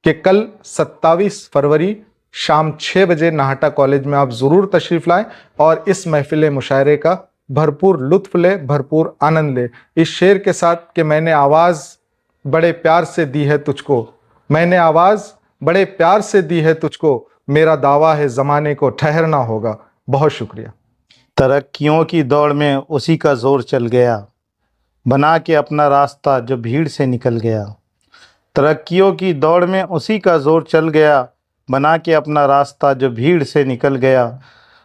कि कल 27 फरवरी शाम 6 बजे नाहटा कॉलेज में आप ज़रूर तशरीफ़ लाएं और इस महफिल मुशायरे का भरपूर लुत्फ़ ले, भरपूर आनंद ले। इस शेर के साथ कि मैंने आवाज़ बड़े प्यार से दी है तुझको, मैंने आवाज़ बड़े प्यार से दी है तुझको, मेरा दावा है ज़माने को ठहरना होगा। बहुत शुक्रिया। तरक्कियों की दौड़ में उसी का जोर चल गया, बना के अपना रास्ता जो भीड़ से निकल गया। तरक्कियों की दौड़ में उसी का जोर चल गया, बना के अपना रास्ता जो भीड़ से निकल गया।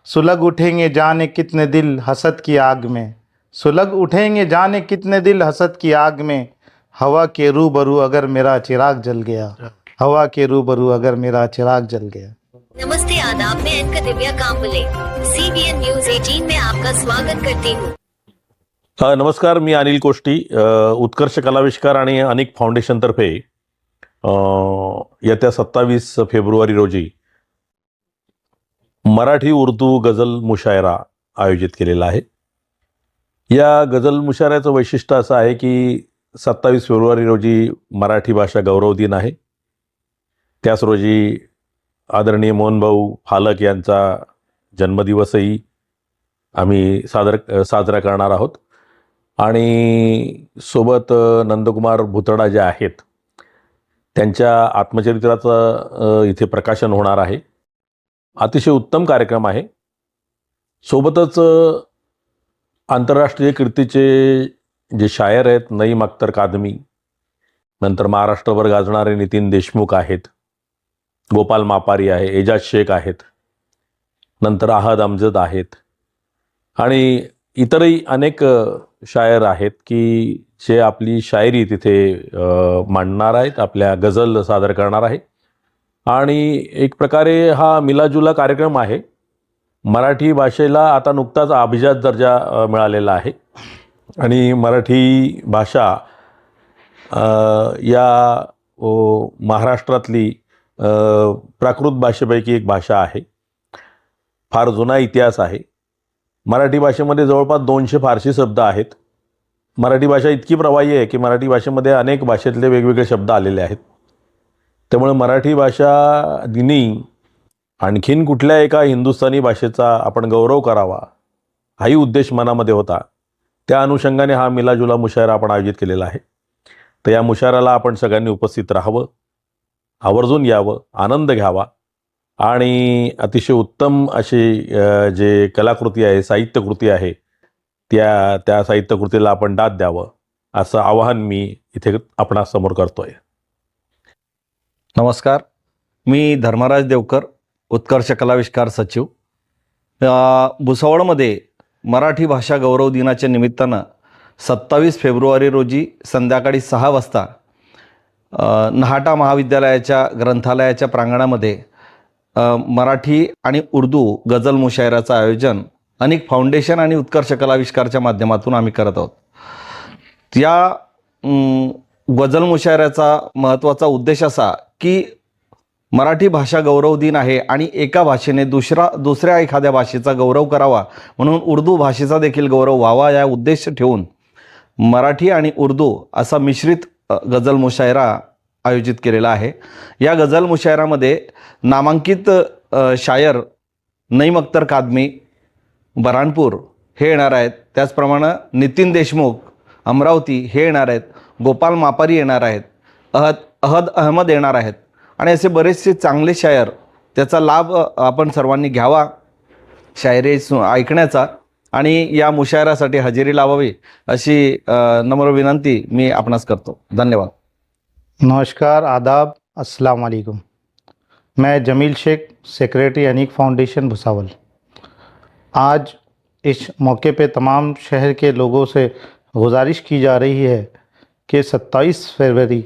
सुलग उठेंगे जाने कितने दिल हसद की आग में, सुलग उठेंगे जाने कितने दिल हसद की आग में। हवा के रूबरू अगर मेरा चिराग जल गया, हवा के रूबरू अगर मेरा चिराग जल गया। नमस्ते, आदाब, मैं anchor Divya Kamble CBN news 18 में आपका स्वागत करती हूँ। नमस्कार, मी अनिल कोष्टी, उत्कर्ष कलाविष्कार आणि अनेक फाउंडेशनतर्फे येत्या 27 फेब्रुवारी रोजी मराठी उर्दू गझल मुशायरा आयोजित केलेला आहे। या गझल मुशायऱ्याचं वैशिष्ट्य असं आहे की 27 फेब्रुवारी रोजी मराठी भाषा गौरव दिन आहे। त्याच रोजी आदरणीय मोहनभाऊ फालक यांचा जन्मदिवसही आम्ही साजरा करणार आहोत आणि सोबत नंदकुमार भुतडा जे आहेत त्यांच्या आत्मचरित्राचं इथे प्रकाशन होणार आहे। अतिशय उत्तम कार्यक्रम आहे। सोबतच आंतरराष्ट्रीय कीर्तीचे जे शायर आहेत नईम अख्तर कादमी, नंतर महाराष्ट्रभर गाजणारे नितीन देशमुख आहेत, गोपाल मापारी आहे, एजाज शेख आहेत, नंतर अहद अमजद आहेत आणि इतरही अनेक शायर आहेत की जे आपली शायरी तिथे मांडणार आहेत, आपल्या गझल सादर करणार आहे। आणि एक प्रकारे हा मिलाजुला कार्यक्रम आहे। मराठी भाषेला आता नुकताच अभिजात दर्जा मिळालेला आहे आणि मराठी भाषा या महाराष्ट्रातली प्राकृत भाषेपैकी एक भाषा आहे। फार जुना इतिहास आहे। मराठी भाषेमध्ये जवळपास 200 फारसी शब्द आहेत। मराठी भाषा इतकी प्रवाही आहे की मराठी भाषेमध्ये अनेक भाषेतले वेगवेगळे शब्द आलेले आहेत। त्यामुळे मराठी भाषा दिनी आणखीन कुठल्या एका हिंदुस्थानी भाषेचा आपण गौरव करावा हाही उद्देश मनामध्ये होता। त्या अनुषंगाने हा मिलाजुला मुशायरा आपण आयोजित केलेला आहे। तर या मुशायराला आपण सगळ्यांनी उपस्थित राहावं, आवर्जून यावं, आनंद घ्यावा आणि अतिशय उत्तम अशी जे कलाकृती आहे, साहित्यकृती आहे, त्या साहित्यकृतीला आपण दाद द्यावं असं आवाहन मी इथे आपणासमोर करतोय। नमस्कार, मी धर्मराज देवकर, उत्कर्ष कलाविष्कार सचिव। भुसावळमध्ये मराठी भाषा गौरव दिनाच्या निमित्तानं 27 फेब्रुवारी रोजी संध्याकाळी 6 वाजता नाहटा महाविद्यालयाच्या ग्रंथालयाच्या प्रांगणामध्ये मराठी आणि उर्दू गझल मुशायराचं आयोजन अनेक फाउंडेशन आणि उत्कर्ष कलाविष्कारच्या माध्यमातून आम्ही करत आहोत। या गझल मुशायराचा महत्त्वाचा उद्देश असा की मराठी भाषा गौरव दिन आहे आणि एका भाषेने दुसऱ्या एखाद्या भाषेचा गौरव करावा म्हणून उर्दू भाषेचा देखील गौरव व्हावा या उद्देश ठेवून मराठी आणि उर्दू असा मिश्रित गझल मुशायरा आयोजित केलेला आहे। या गझल मुशायरामध्ये नामांकित शायर नईम अख्तर कादमी बऱ्हाणपूर हे येणार आहेत, त्याचप्रमाणे नितीन देशमुख अमरावती हे येणार आहेत, गोपाल मापारी येणार आहेत, अहद अहमद येणार आहेत आणि असे बरेचसे चांगले शायर, त्याचा लाभ आपण सर्वांनी घ्यावा शायरी ऐकण्याचा आणि या मुशायरासाठी हजेरी लावावी अशी नम्र विनंती मी आपणास करतो। धन्यवाद। नमस्कार, आदाब, अस्सलाम वालेकुम। मैं जमील शेख, सेक्रेटरी अनीक फाउंडेशन भुसावल। आज इस मौके पे तमाम शहर के लोगों से गुजारिश की जा रही है कि 27 फरवरी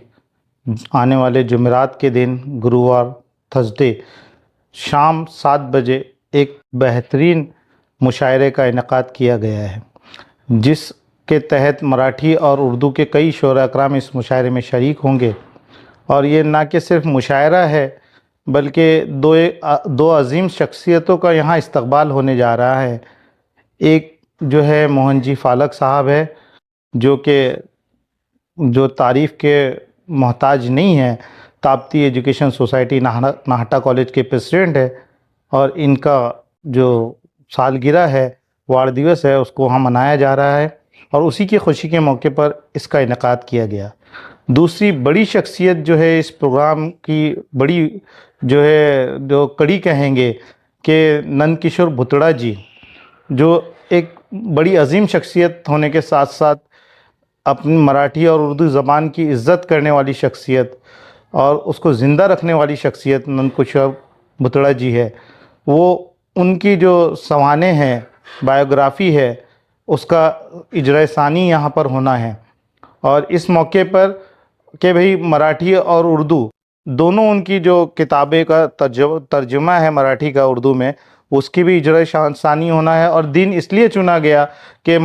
आने वाले जुमेरात के दिन, गुरुवार थर्सडे शाम 7 बजे एक बेहतरीन मुशायरे का इनेकाद किया गया है, जिसके तहत मराठी और उर्दू के कई शोरा अकराम इस मुशायरे में शरीक होंगे। और ये ना कि सिर्फ मुशायरा है बल्कि दो अजीम शख्सियतों का यहाँ इस्तकबाल होने जा रहा है। एक जो है मोहन जी फालक साहब है, जो तारीफ़ के मोहताज नहीं है, Tapti education society Nahata college के प्रेसिडेंट है और इनका जो सालगिरह है, वाड़ दिवस है, उसको वहाँ मनाया जा रहा है और उसी की खुशी के मौके पर इसका इनेकाद किया गया। दूसरी बड़ी शख्सियत जो है इस प्रोग्राम की, बड़ी जो कड़ी कहेंगे कि नंद किशोर भुतड़ा जी, जो एक बड़ी अजीम शख्सियत होने के साथ साथ अपनी मराठी और उर्दू ज़बान की इज़्ज़त करने वाली शख्सियत और उसको ज़िंदा रखने वाली शख्सियत नंद किशोर भुतड़ा जी है। वो उनकी जो सवानें हैं, बायोग्राफ़ी है, उसका इजरा सानी यहाँ पर होना है और इस मौके पर कि भाई मराठी और उर्दू दोनों उनकी जो किताबें का तर्जुमा है मराठी का उर्दू में, उसकी भी इजरा सानी होना है। और दिन इसलिए चुना गया कि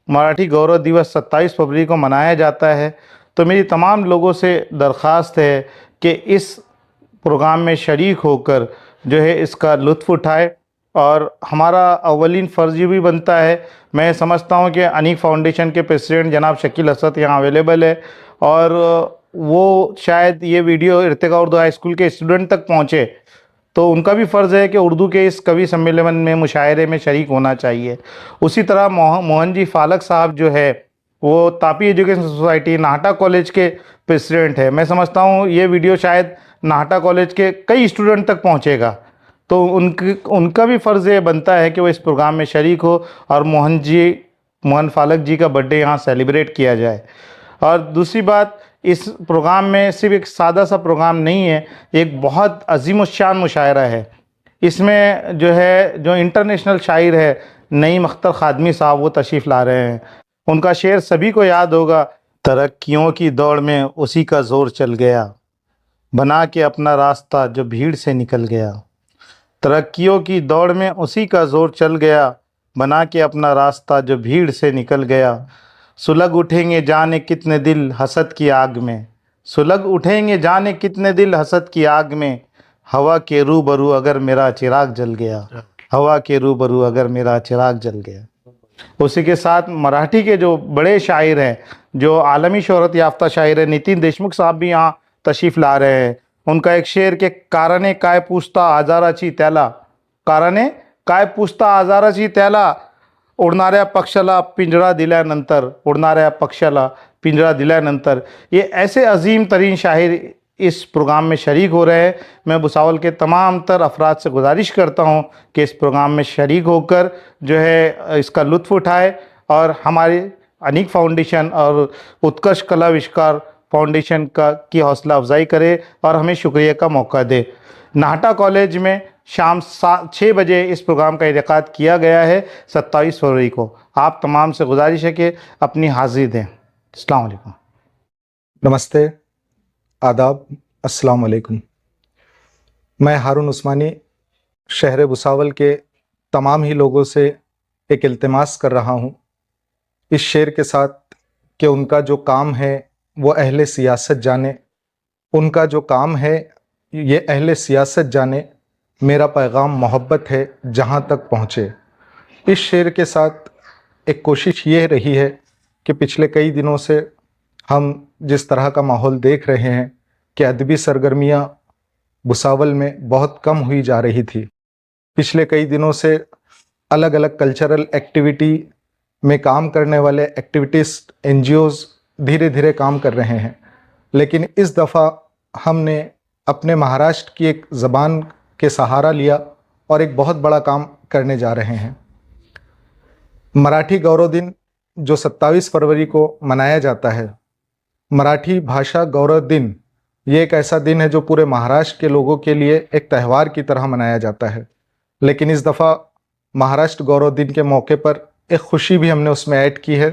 मराठी गौरव दिवस 27 फरवरी को मनाया जाता है। तो मेरी तमाम लोगों से दरख्वास्त है कि इस प्रोग्राम में शरीक होकर जो है इसका लुत्फ़ उठाए और हमारा अव्वलीन फ़र्ज़ ये भी बनता है। मैं समझता हूँ कि अनीक फाउंडेशन के प्रेसिडेंट जनाब शकील असद यहाँ अवेलेबल है और वो शायद ये video Irtika Urdu high school के स्टूडेंट तक पहुँचे, तो उनका भी फ़र्ज़ है कि उर्दू के इस कवि सम्मेलन में, मुशायरे में शरीक होना चाहिए। उसी तरह मोहन जी फालक साहब जो है वो Tapi education society Nahata college के प्रेसिडेंट है। मैं समझता हूँ ये वीडियो शायद नाहटा कॉलेज के कई स्टूडेंट तक पहुँचेगा, तो उनका भी फ़र्ज़ ये बनता है कि वो इस प्रोग्राम में शरीक हो और मोहन फालक जी का बर्थडे यहाँ सेलिब्रेट किया जाए। और दूसरी बात, इस प्रोग्राम में सिर्फ एक सादा सा प्रोग्राम नहीं है, एक बहुत अजीमुश्शान मुशायरा है। इसमें जो इंटरनेशनल शायर है नईम अख्तर खादमी साहब, वो तशरीफ़ ला रहे हैं। उनका शेर सभी को याद होगा, तरक्कियों की दौड़ में उसी का ज़ोर चल गया, बना के अपना रास्ता जो भीड़ से निकल गया। तरक्कियों की दौड़ में उसी का ज़ोर चल गया, बना के अपना रास्ता जो भीड़ से निकल गया। सुलग उठेंगे जाने कितने दिल हसद की आग में, सुलग उठेंगे जाने कितने दिल हसद की आग में। हवा के रूबरू अगर मेरा चिराग जल गया, हवा के रूबरू अगर मेरा चिराग जल गया। उसी के साथ मराठी के जो बड़े शायर हैं, जो आलमी शोहरत याफ्ता शायर है, नितिन देशमुख साहब भी यहाँ तशरीफ़ ला रहे हैं। उनका एक शेर के कारणे काय पूछता आजाराची त्याला, कारणे काय पूछता आजाराची त्याला, उडणाऱ्या पक्षाला पिंजरा दिल्यानंतर, उडणाऱ्या पक्षाला पिंजरा दिल्यानंतर। ये ऐसे अजीम तरीन शायर इस प्रोग्राम में शरीक हो रहे हैं। मैं भुसावल के तमाम तर अफराद से गुजारिश करता हूँ कि इस प्रोग्राम में शरीक होकर जो है इसका लुत्फ़ उठाए और हमारी अनीक फाउंडेशन और उत्कर्ष कला आविष्कार फाउंडेशन की हौसला अफजाई करे और हमें शुक्रिया का मौका दे। नाहटा कॉलेज में शाम 6 बजे इस प्रोग्राम का इनेकाद किया गया है 27 फरवरी को। आप तमाम से गुजारिश है कि अपनी हाज़िरी दें। अस्सलाम वालेकुम। नमस्ते, आदाब, अस्सलाम वालेकुम। मैं हारून उस्मानी शहर भुसावल के तमाम ही लोगों से एक इल्तिमास कर रहा हूँ इस शेर के साथ कि उनका जो काम है वो अहले सियासत जाने, उनका जो काम है ये अहले सियासत जाने, मेरा पैगाम मोहब्बत है जहाँ तक पहुँचे। इस शेर के साथ एक कोशिश ये रही है कि पिछले कई दिनों से हम जिस तरह का माहौल देख रहे हैं कि अदबी सरगर्मियाँ भुसावल में बहुत कम हुई जा रही थी। पिछले कई दिनों से अलग अलग कल्चरल एक्टिविटी में काम करने वाले एक्टिविटिस्ट NGOs धीरे धीरे काम कर रहे हैं, लेकिन इस दफ़ा हमने अपने महाराष्ट्र की एक ज़बान के सहारा लिया और एक बहुत बड़ा काम करने जा रहे हैं। मराठी गौरव दिन जो 27 फरवरी को मनाया जाता है, मराठी भाषा गौरव दिन, ये एक ऐसा दिन है जो पूरे महाराष्ट्र के लोगों के लिए एक त्यौहार की तरह मनाया जाता है। लेकिन इस दफ़ा महाराष्ट्र गौरव दिन के मौके पर एक खुशी भी हमने उसमें ऐड की है।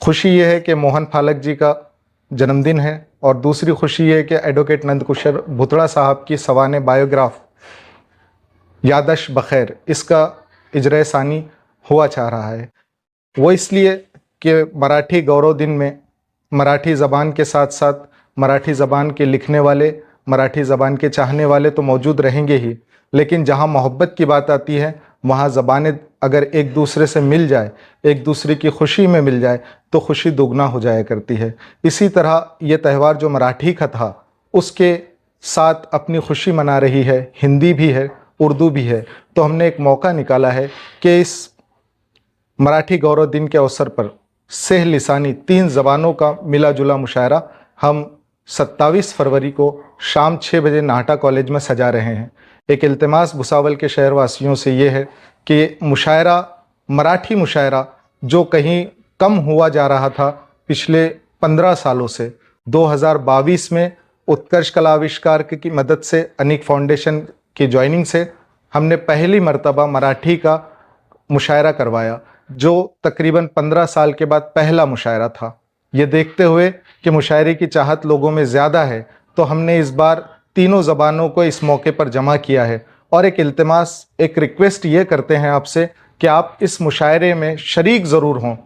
खुशी ये है कि मोहन फालक जी का जन्मदिन है और दूसरी खुशी ये है कि एडवोकेट नंद किशोर भुतड़ा साहब की सवाने बायोग्राफ यादश बखैर, इसका इजरा सानी हुआ चाह रहा है। वो इसलिए कि मराठी गौरव दिन में मराठी ज़बान के साथ साथ मराठी ज़बान के लिखने वाले, मराठी ज़बान के चाहने वाले तो मौजूद रहेंगे ही, लेकिन जहाँ मोहब्बत की बात आती है वहाँ ज़बानें अगर एक दूसरे से मिल जाए, एक दूसरे की खुशी में मिल जाए तो खुशी दुगना हो जाया करती है। इसी तरह ये त्यौहार जो मराठी का था उसके साथ अपनी खुशी मना रही है, हिंदी भी है, उर्दू भी है। तो हमने एक मौका निकाला है कि इस मराठी गौरव दिन के अवसर पर सेह लिसानी 3 ज़बानों का मिला जुला मुशायरा हम 27 फरवरी को शाम 6 बजे नाहटा कॉलेज में सजा रहे हैं। एक इल्तिमास भुसावल के शहरवासियों से ये है कि मुशायरा, मराठी मुशायरा जो कहीं कम हुआ जा रहा था पिछले 15 सालों से, 2022 में उत्कर्ष कला आविष्कार की मदद से, अनीक फाउंडेशन की ज्वाइनिंग से हमने पहली मर्तबा मराठी का मुशायरा करवाया, जो तकरीबन 15 साल के बाद पहला मुशायरा था। ये देखते हुए कि मुशायरे की चाहत लोगों में ज़्यादा है तो हमने इस बार तीनों ज़बानों को इस मौके पर जमा किया है और एक इल्तिमास, एक रिक्वेस्ट ये करते हैं आपसे कि आप इस मुशायरे में शरीक ज़रूर हों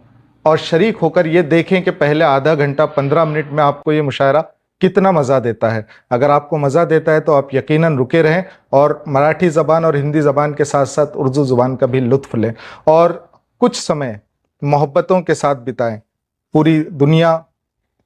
और शरीक होकर ये देखें कि पहले आधा घंटा 15 मिनट में आपको ये मुशायरा कितना मज़ा देता है। अगर आपको मज़ा देता है तो आप यकीनन रुके रहें और मराठी ज़बान और हिंदी ज़बान के साथ साथ उर्दू ज़ुबान का भी लुत्फ़ लें और कुछ समय मोहब्बतों के साथ बिताएं। पूरी दुनिया,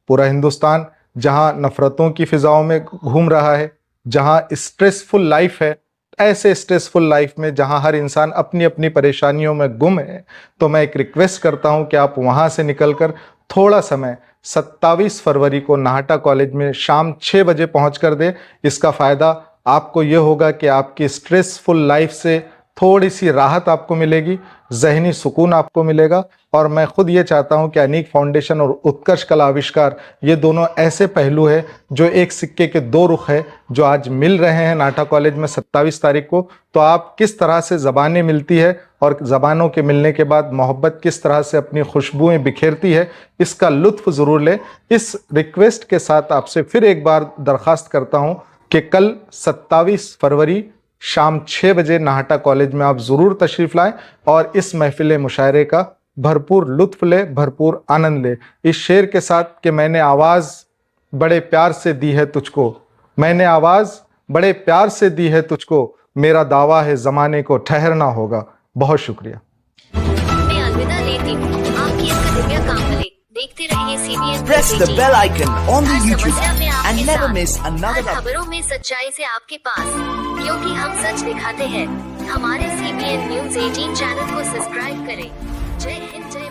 पूरा हिंदुस्तान जहां नफ़रतों की फ़िज़ाओं में घूम रहा है, जहां स्ट्रेसफुल लाइफ है, ऐसे स्ट्रेसफुल लाइफ में जहां हर इंसान अपनी अपनी परेशानियों में गुम है, तो मैं एक रिक्वेस्ट करता हूं कि आप वहां से निकलकर थोड़ा समय 27 फरवरी को नाहटा कॉलेज में शाम 6 बजे पहुँच कर दें। इसका फ़ायदा आपको ये होगा कि आपकी स्ट्रेसफुल लाइफ से थोड़ी सी राहत आपको मिलेगी, ज़हनी सुकून आपको मिलेगा। और मैं ख़ुद ये चाहता हूँ कि अनीक फाउंडेशन और उत्कर्ष कला आविष्कार ये दोनों ऐसे पहलू है जो एक सिक्के के 2 रुख है, जो आज मिल रहे हैं नाहटा कॉलेज में 27 तारीख को। तो आप किस तरह से ज़बानें मिलती है और ज़बानों के मिलने के बाद मोहब्बत किस तरह से अपनी खुशबुएँ बिखेरती है, इसका लुत्फ़ ज़रूर लें। इस रिक्वेस्ट के साथ आपसे फिर एक बार दरख्वास्त करता हूँ कि कल 27 फरवरी शाम 6 बजे नाहटा कॉलेज में आप ज़रूर तशरीफ़ लाएं और इस महफ़िल मुशायरे का भरपूर लुत्फ़ ले, भरपूर आनंद ले। इस शेर के साथ कि मैंने आवाज़ बड़े प्यार से दी है तुझको, मैंने आवाज़ बड़े प्यार से दी है तुझको, मेरा दावा है ज़माने को ठहरना होगा। बहुत शुक्रिया। मैं अलविदा लेती हूँ। आपकी अकादमिया कामले देखते रहिए CBN Press the bell icon on the her YouTube समस्या में app आपके and never साथ, miss another हर खबरों में सच्चाई से आपके पास, क्योंकि हम सच दिखाते हैं। हमारे CBN News 18 चैनल को सब्सक्राइब करें। जय हिंद, जय